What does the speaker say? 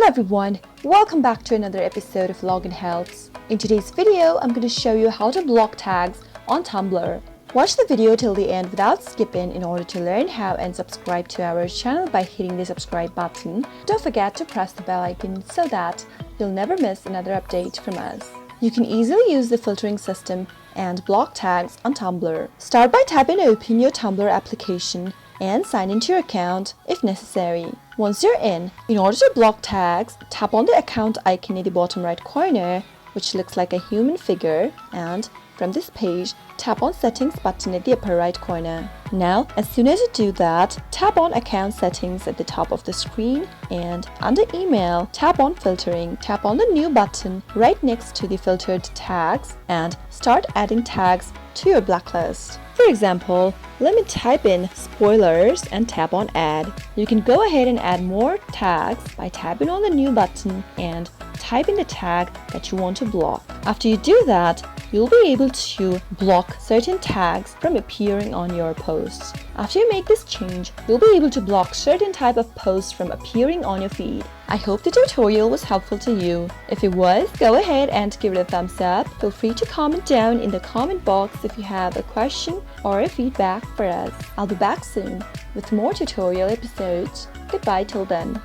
Hello everyone, welcome back to another episode of Login Helps. In today's video, I'm going to show you how to block tags on Tumblr. Watch the video till the end without skipping in order to learn how and subscribe to our channel by hitting the subscribe button. Don't forget to press the bell icon so that you'll never miss another update from us. You can easily use the filtering system and block tags on Tumblr. Start by tapping open your Tumblr application and sign into your account if necessary. Once you're in order to block tags, tap on the account icon in the bottom right corner, which looks like a human figure, and from this page, tap on Settings button at the upper right corner. Now, as soon as you do that, tap on Account Settings at the top of the screen, and under Email, tap on Filtering. Tap on the New button right next to the filtered tags and start adding tags to your blacklist. For example, let me type in spoilers and tap on Add. You can go ahead and add more tags by tapping on the New button and typing the tag that you want to block. After you do that, you'll be able to block certain tags from appearing on your posts. After you make this change, you'll be able to block certain type of posts from appearing on your feed. I hope the tutorial was helpful to you. If it was, go ahead and give it a thumbs up. Feel free to comment down in the comment box if you have a question or a feedback for us. I'll be back soon with more tutorial episodes. Goodbye till then.